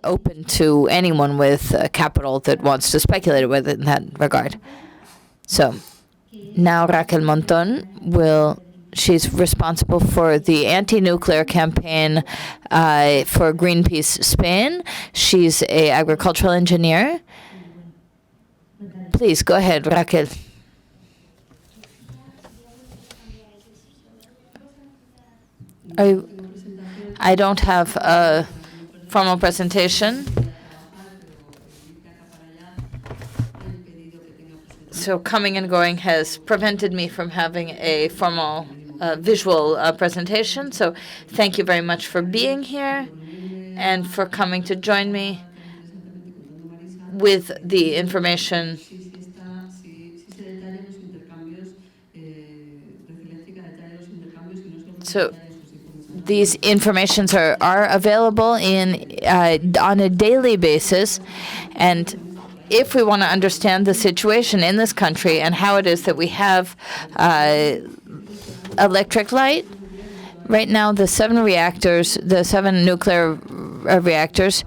open to anyone with capital that wants to speculate with it in that regard. So now Raquel Monton she's responsible for the anti-nuclear campaign for Greenpeace Spain. She's an agricultural engineer. Please go ahead, Raquel. I don't have a formal presentation. So coming and going has prevented me from having a formal visual presentation. So thank you very much for being here and for coming to join me with the information. So these informations are available on a daily basis, and if we want to understand the situation in this country and how it is that we have electric light, right now the seven nuclear reactors,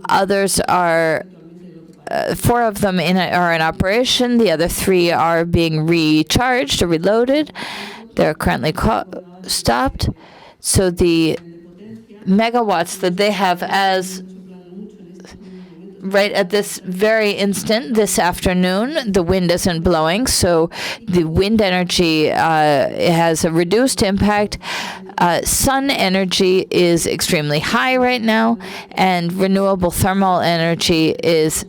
others are, four of them are in operation. The other three are being recharged or reloaded. They're currently stopped. So the megawatts that they have as right at this very instant, this afternoon, the wind isn't blowing, so the wind energy has a reduced impact. Sun energy is extremely high right now, and renewable thermal energy is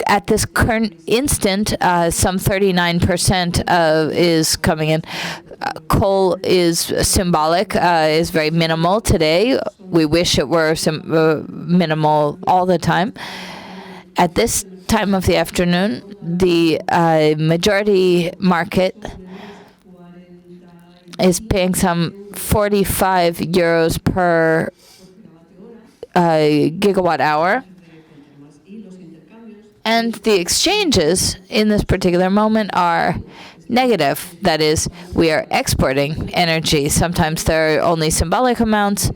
at this current instant, some 39% is coming in. Coal is symbolic, is very minimal today. We wish it were minimal all the time. At this time of the afternoon, the majority market is paying some 45 euros per gigawatt hour. And the exchanges in this particular moment are negative. That is, we are exporting energy. Sometimes there are only symbolic amounts.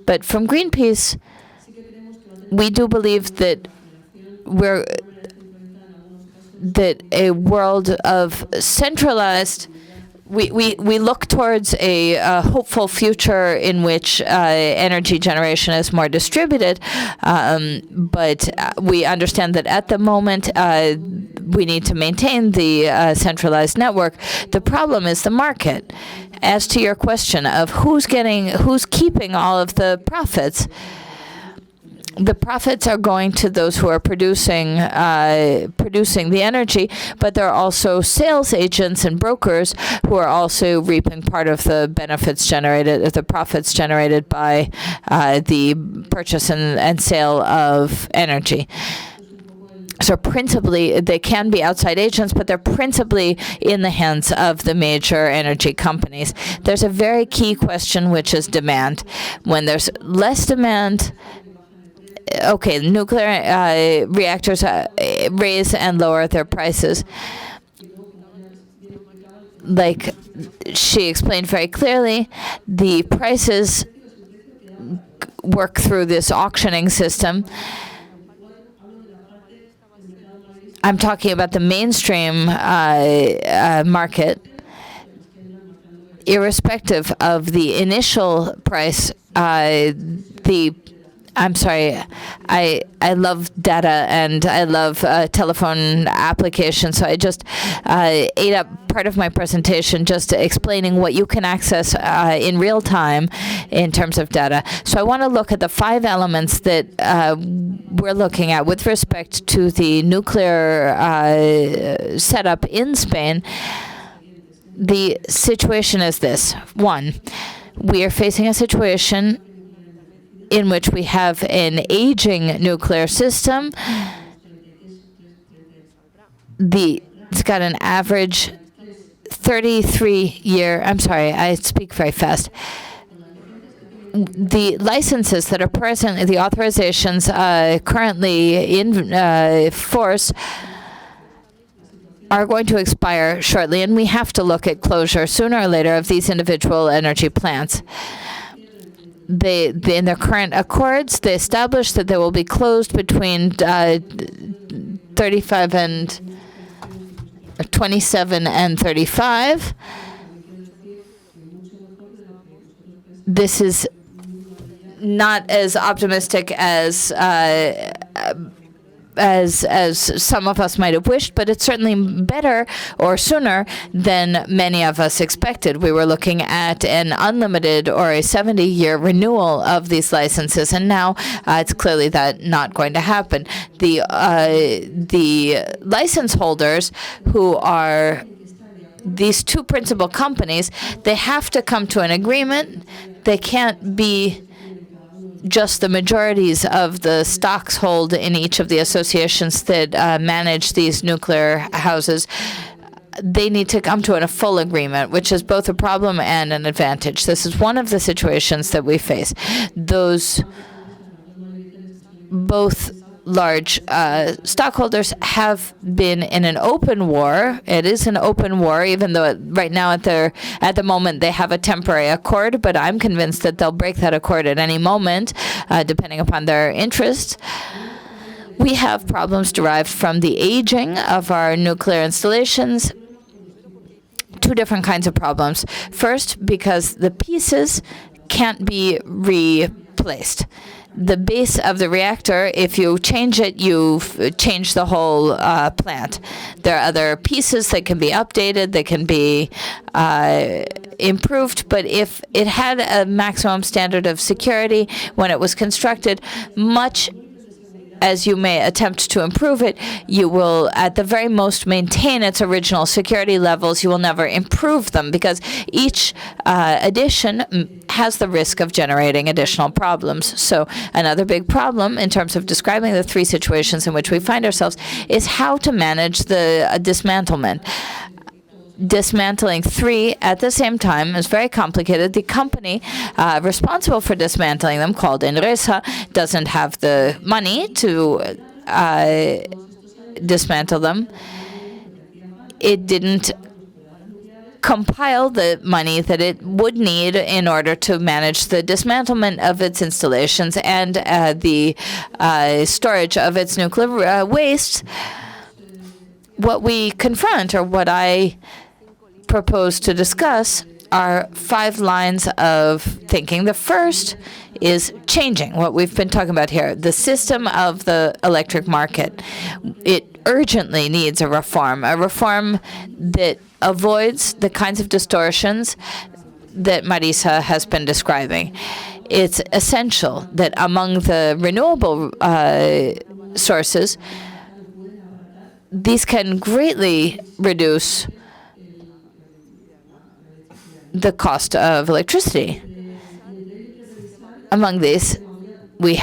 But from Greenpeace, we do believe that a world of centralized, we look towards a hopeful future in which energy generation is more distributed, but we understand that at the moment we need to maintain the centralized network. The problem is the market. As to your question of who's keeping all of the profits, the profits are going to those who are producing the energy, but there are also sales agents and brokers who are also reaping part of the benefits generated, the profits generated by the purchase and sale of energy. So principally, they can be outside agents, but they're principally in the hands of the major energy companies. There's a very key question, which is demand. When there's less demand, okay, nuclear reactors raise and lower their prices. Like she explained very clearly, the prices work through this auctioning system. I'm talking about the mainstream market. Irrespective of the initial price, I'm sorry, I love data and I love telephone applications, so I just ate up part of my presentation just explaining what you can access in real time in terms of data. So I want to look at the 5 elements that we're looking at with respect to the nuclear setup in Spain. The situation is this. 1, we are facing a situation in which we have an aging nuclear system. It's got an average 33-year, I'm sorry, I speak very fast. The licenses that are present, the authorizations currently in force are going to expire shortly, and we have to look at closure sooner or later of these individual energy plants. in their current accords, they established that they will be closed between 35 and 27 and 35. This is not as optimistic as some of us might have wished, but it's certainly better or sooner than many of us expected. We were looking at an unlimited or a 70-year renewal of these licenses, and now it's clearly that not going to happen. The license holders, who are these two principal companies, they have to come to an agreement. They can't be just the majorities of the stocks hold in each of the associations that manage these nuclear houses. They need to come to a full agreement, which is both a problem and an advantage. This is one of the situations that we face. Those both large stockholders have been in an open war. It is an open war, even though right now at the moment they have a temporary accord, but I'm convinced that they'll break that accord at any moment, depending upon their interests. We have problems derived from the aging of our nuclear installations. Two different kinds of problems. First, because the pieces can't be replaced. The base of the reactor, if you change it, you've changed the whole plant. There are other pieces that can be updated, that can be improved, but if it had a maximum standard of security when it was constructed, much as you may attempt to improve it, you will at the very most maintain its original security levels. You will never improve them, because each addition has the risk of generating additional problems. So another big problem in terms of describing the three situations in which we find ourselves is how to manage the dismantlement. Dismantling three at the same time is very complicated. The company responsible for dismantling them, called Enresa, doesn't have the money to dismantle them. It didn't compile the money that it would need in order to manage the dismantlement of its installations and the storage of its nuclear waste. What we confront, or what I propose to discuss, are 5 lines of thinking. The first is changing what we've been talking about here, the system of the electric market. It urgently needs a reform that avoids the kinds of distortions that Marisa has been describing. It's essential that among the renewable sources, these can greatly reduce the cost of electricity. Among these, these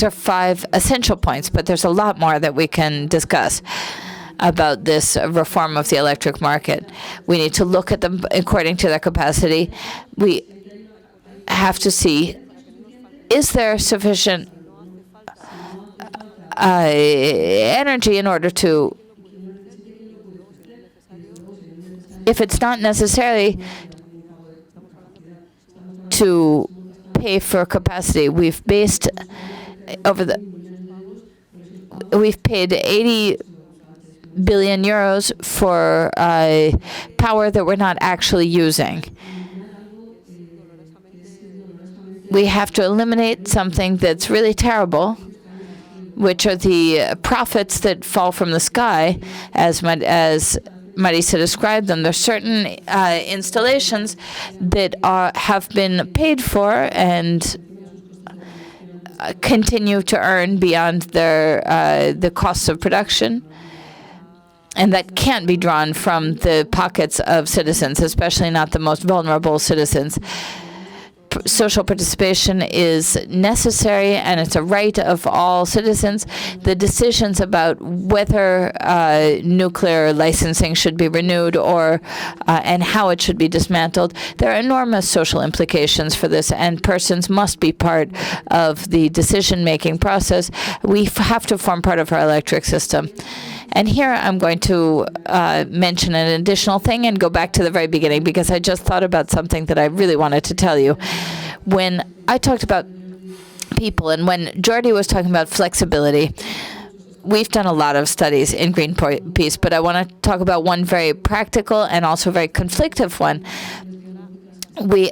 are 5 essential points, but there's a lot more that we can discuss about this reform of the electric market. We need to look at them according to their capacity. We have to see, is there sufficient energy in order to, if it's not necessary to pay for capacity. We've paid 80 billion euros for power that we're not actually using. We have to eliminate something that's really terrible, which are the profits that fall from the sky, as Marisa described them. There are certain installations that have been paid for and continue to earn beyond the costs of production, and that can't be drawn from the pockets of citizens, especially not the most vulnerable citizens. Social participation is necessary, and it's a right of all citizens. The decisions about whether nuclear licensing should be renewed or and how it should be dismantled, there are enormous social implications for this, and persons must be part of the decision-making process. We have to form part of our electric system. And here I'm going to mention an additional thing and go back to the very beginning, because I just thought about something that I really wanted to tell you. When I talked about people, and when Jordi was talking about flexibility, we've done a lot of studies in Greenpeace, but I want to talk about one very practical and also very conflictive one. We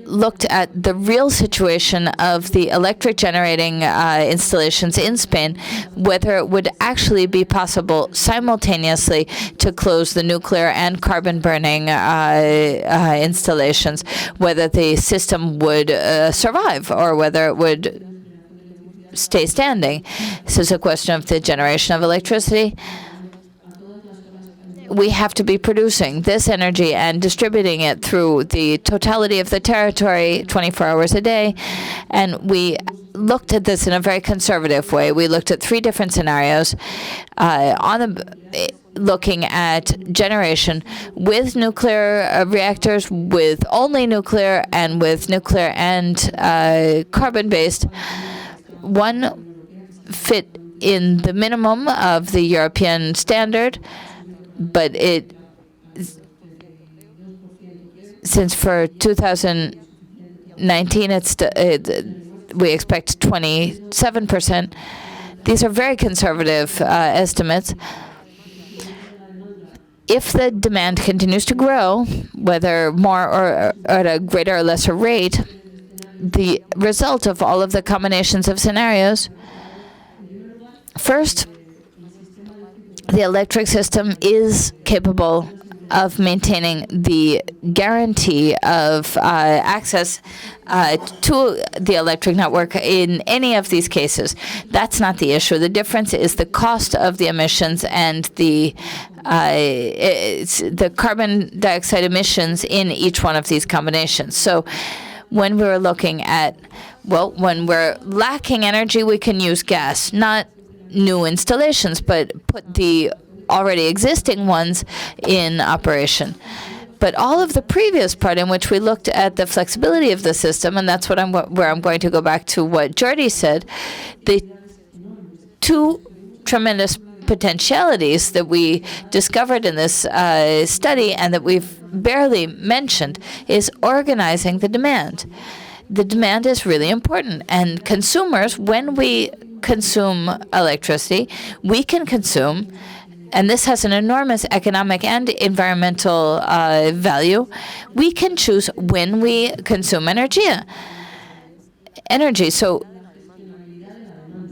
looked at the real situation of the electric generating installations in Spain, whether it would actually be possible simultaneously to close the nuclear and carbon burning installations, whether the system would survive or whether it would stay standing. This is a question of the generation of electricity. We have to be producing this energy and distributing it through the totality of the territory 24 hours a day. And we looked at this in a very conservative way. We looked at 3 different scenarios looking at generation with nuclear reactors, with only nuclear, and with nuclear and carbon-based. One fit in the minimum of the European standard, but since for 2019 we expect 27%. These are very conservative estimates. If the demand continues to grow, whether more or at a greater or lesser rate, the result of all of the combinations of scenarios, first, the electric system is capable of maintaining the guarantee of access to the electric network in any of these cases. That's not the issue. The difference is the cost of the emissions and the carbon dioxide emissions in each one of these combinations. So when we're looking at, when we're lacking energy, we can use gas, not new installations, but put the already existing ones in operation. But all of the previous part in which we looked at the flexibility of the system, and that's where I'm going to go back to what Jordi said, the 2 tremendous potentialities that we discovered in this study and that we've barely mentioned is organizing the demand. The demand is really important, and consumers, when we consume electricity, we can consume, and this has an enormous economic and environmental value, we can choose when we consume energy. So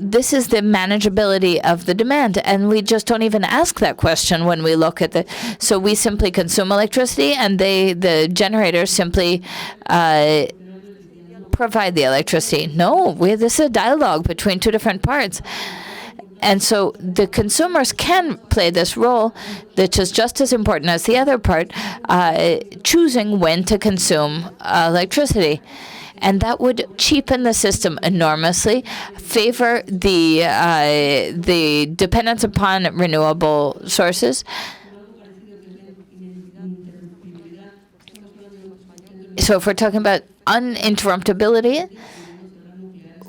this is the manageability of the demand, and we just don't even ask that question when we look at so we simply consume electricity, and the generators simply provide the electricity. No, this is a dialogue between 2 different parts. And so the consumers can play this role, which is just as important as the other part, choosing when to consume electricity. And that would cheapen the system enormously, favor the dependence upon renewable sources. So if we're talking about uninterruptibility,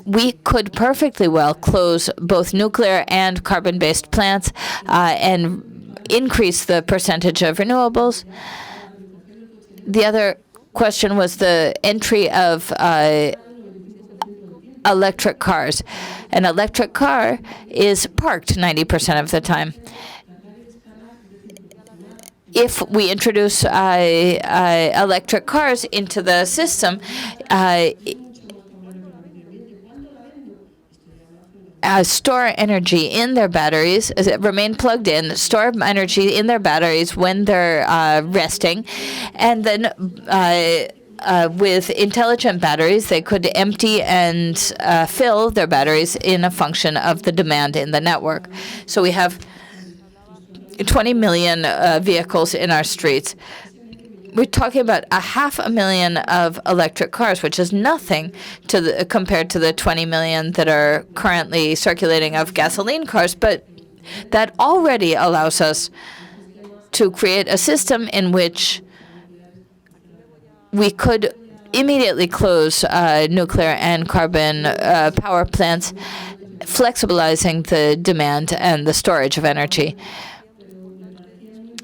we could perfectly well close both nuclear and carbon-based plants and increase the percentage of renewables. The other question was the entry of electric cars. An electric car is parked 90% of the time. If we introduce electric cars into the system, store energy in their batteries, remain plugged in, store energy in their batteries when they're resting, and then with intelligent batteries, they could empty and fill their batteries in a function of the demand in the network. So we have 20 million vehicles in our streets. We're talking about 500,000 of electric cars, which is nothing compared to the 20 million that are currently circulating of gasoline cars, but that already allows us to create a system in which we could immediately close nuclear and carbon power plants flexibilizing the demand and the storage of energy.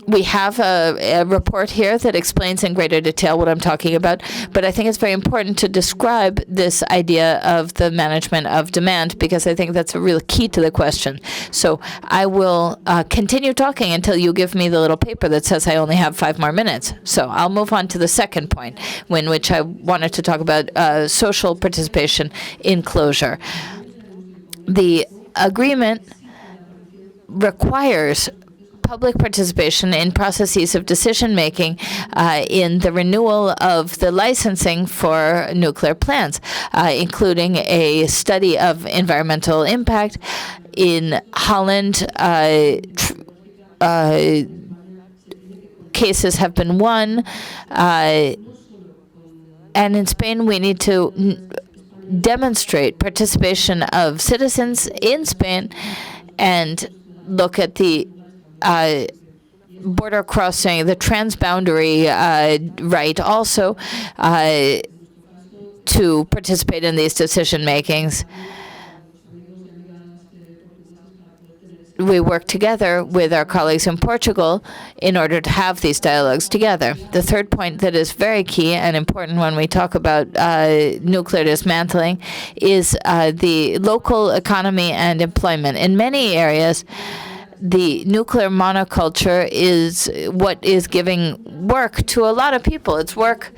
We have a report here that explains in greater detail what I'm talking about, but I think it's very important to describe this idea of the management of demand, because I think that's a real key to the question. So I will continue talking until you give me the little paper that says I only have 5 more minutes. So I'll move on to the second point, in which I wanted to talk about social participation in closure. The agreement requires public participation in processes of decision-making in the renewal of the licensing for nuclear plants, including a study of environmental impact. In Holland, cases have been won, and in Spain we need to demonstrate participation of citizens in Spain and look at the border crossing, the transboundary right also to participate in these decision makings. We work together with our colleagues in Portugal in order to have these dialogues together. The third point that is very key and important when we talk about nuclear dismantling is the local economy and employment. In many areas, the nuclear monoculture is what is giving work to a lot of people. It's work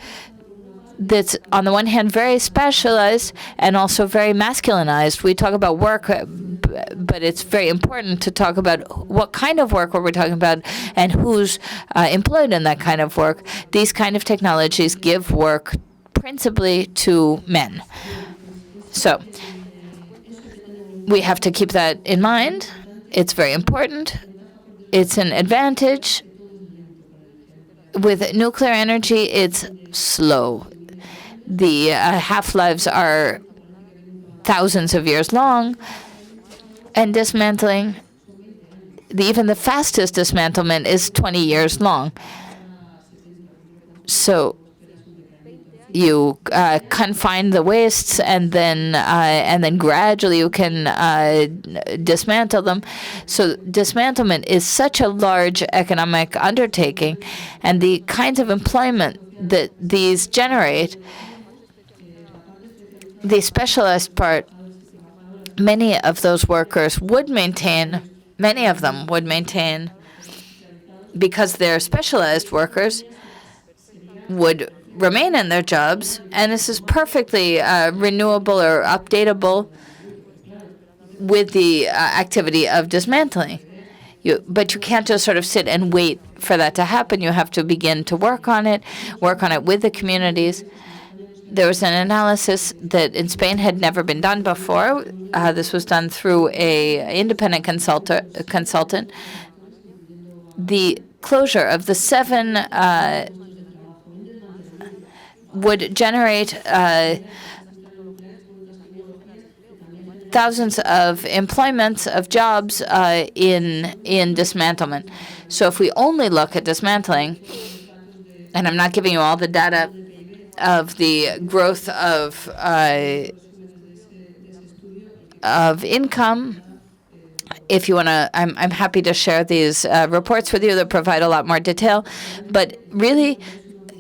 that's, on the one hand, very specialized and also very masculinized. We talk about work, but it's very important to talk about what kind of work are we talking about and who's employed in that kind of work. These kind of technologies give work principally to men. So we have to keep that in mind. It's very important. It's an advantage. With nuclear energy, it's slow. The half-lives are thousands of years long, and dismantling, even the fastest dismantlement is 20 years long. So you confine the wastes, and then gradually you can dismantle them. So dismantlement is such a large economic undertaking, and the kinds of employment that these generate, the specialized part, many of those workers would maintain, because they're specialized workers, would remain in their jobs, and this is perfectly renewable or updatable with the activity of dismantling. But you can't just sort of sit and wait for that to happen. You have to begin to work on it with the communities. There was an analysis that in Spain had never been done before. This was done through a independent consultant. The closure of the 7 would generate thousands of employments of jobs in dismantlement. So if we only look at dismantling, and I'm not giving you all the data of the growth of income. If you want to, I'm happy to share these reports with you that provide a lot more detail. But really,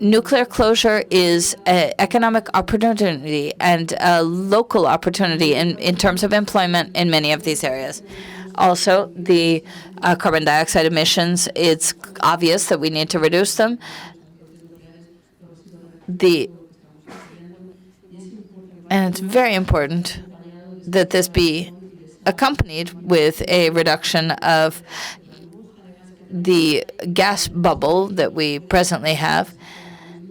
nuclear closure is an economic opportunity and a local opportunity in terms of employment in many of these areas. Also, the carbon dioxide emissions, it's obvious that we need to reduce them. And it's very important that this be accompanied with a reduction of the gas bubble that we presently have,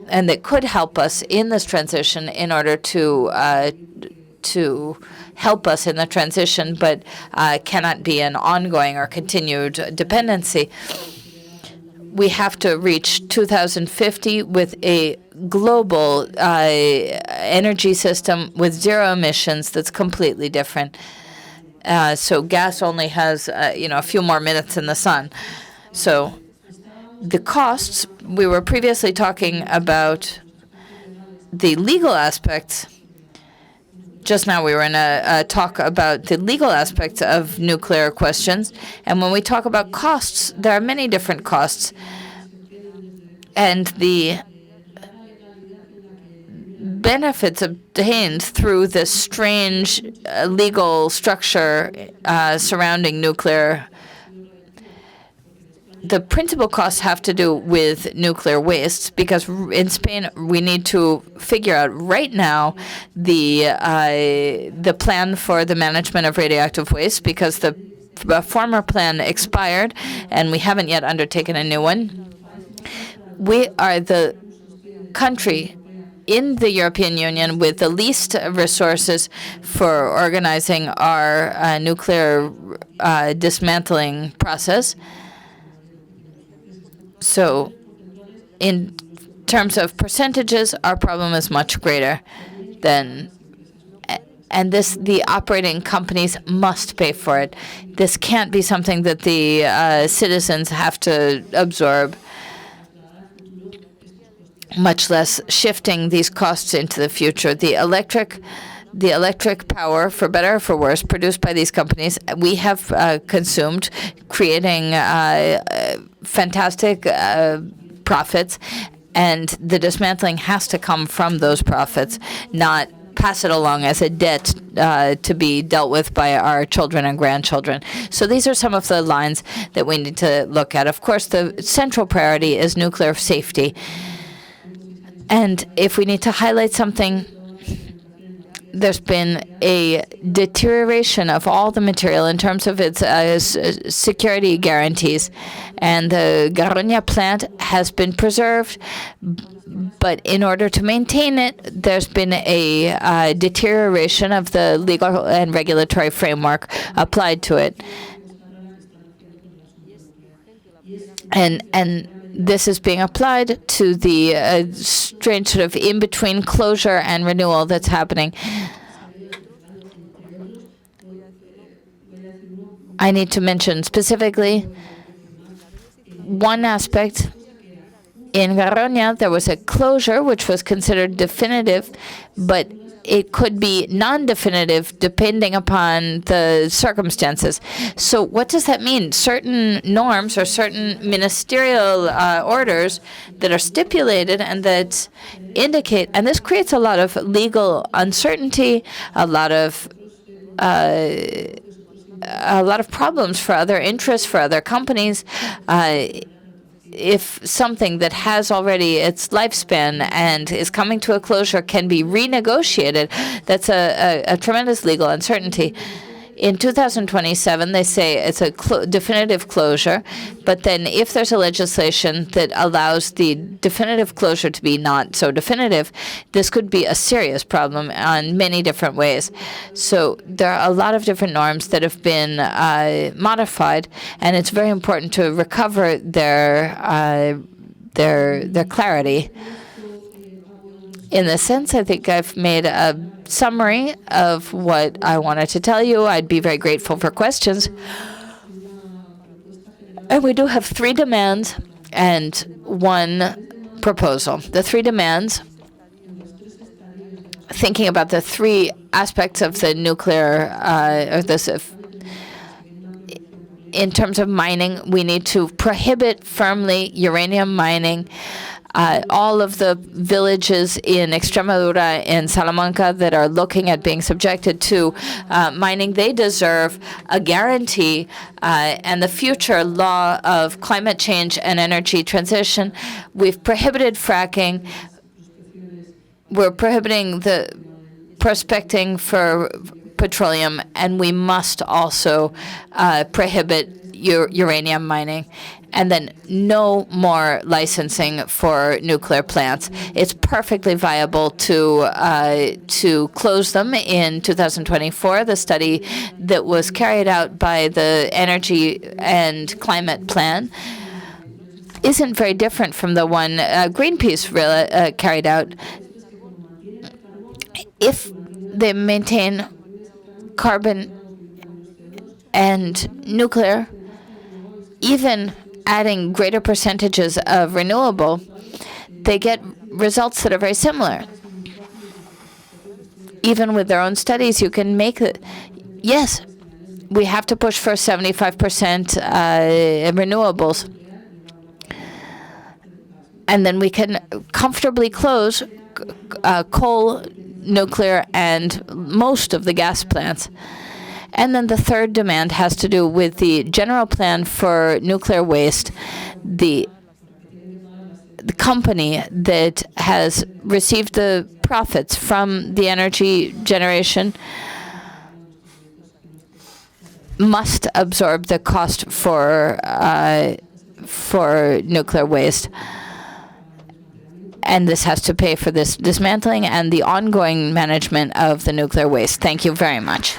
and that could help us in this transition in order to help us in the transition, but cannot be an ongoing or continued dependency. We have to reach 2050 with a global energy system with zero emissions that's completely different. So gas only has a few more minutes in the sun. So the costs, we were previously talking about the legal aspects. Just now we were in a talk about the legal aspects of nuclear questions. And when we talk about costs, there are many different costs. And the benefits obtained through this strange legal structure surrounding nuclear, the principal costs have to do with nuclear waste, because in Spain we need to figure out right now the plan for the management of radioactive waste, because the former plan expired and we haven't yet undertaken a new one. We are the country in the European Union with the least resources for organizing our nuclear dismantling process. So in terms of percentages, our problem is much greater than, and the operating companies must pay for it. This can't be something that the citizens have to absorb, much less shifting these costs into the future. The electric power, for better or for worse, produced by these companies, we have consumed, creating fantastic profits, and the dismantling has to come from those profits, not pass it along as a debt to be dealt with by our children and grandchildren. So these are some of the lines that we need to look at. Of course, the central priority is nuclear safety. And if we need to highlight something, there's been a deterioration of all the material in terms of its security guarantees. And the Garoña plant has been preserved, but in order to maintain it, there's been a deterioration of the legal and regulatory framework applied to it. And this is being applied to the strange sort of in-between closure and renewal that's happening. I need to mention specifically one aspect. In Garoña, there was a closure which was considered definitive, but it could be non-definitive depending upon the circumstances. So what does that mean? Certain norms or certain ministerial orders that are stipulated and that indicate, and this creates a lot of legal uncertainty, a lot of problems for other interests, for other companies. If something that has already its lifespan and is coming to a closure can be renegotiated, that's a tremendous legal uncertainty. In 2027, they say it's a definitive closure, but then if there's a legislation that allows the definitive closure to be not so definitive, this could be a serious problem on many different ways. So there are a lot of different norms that have been modified, and it's very important to recover their clarity. In this sense, I think I've made a summary of what I wanted to tell you. I'd be very grateful for questions. And we do have 3 demands and 1 proposal. The 3 demands, thinking about the 3 aspects of the nuclear, in terms of mining, we need to prohibit firmly uranium mining. All of the villages in Extremadura and Salamanca that are looking at being subjected to mining, they deserve a guarantee, and the future law of climate change and energy transition. We've prohibited fracking. We're prohibiting the prospecting for petroleum, and we must also prohibit uranium mining. And then no more licensing for nuclear plants. It's perfectly viable to close them in 2024. The study that was carried out by the Energy and Climate Plan isn't very different from the one Greenpeace carried out. If they maintain carbon and nuclear, even adding greater percentages of renewable, they get results that are very similar. even with their own studies, you can make it. Yes, we have to push for 75% renewables. And then we can comfortably close coal, nuclear, and most of the gas plants. And then the third demand has to do with the general plan for nuclear waste. The company that has received the profits from the energy generation must absorb the cost for nuclear waste. And this has to pay for this dismantling and the ongoing management of the nuclear waste. Thank you very much.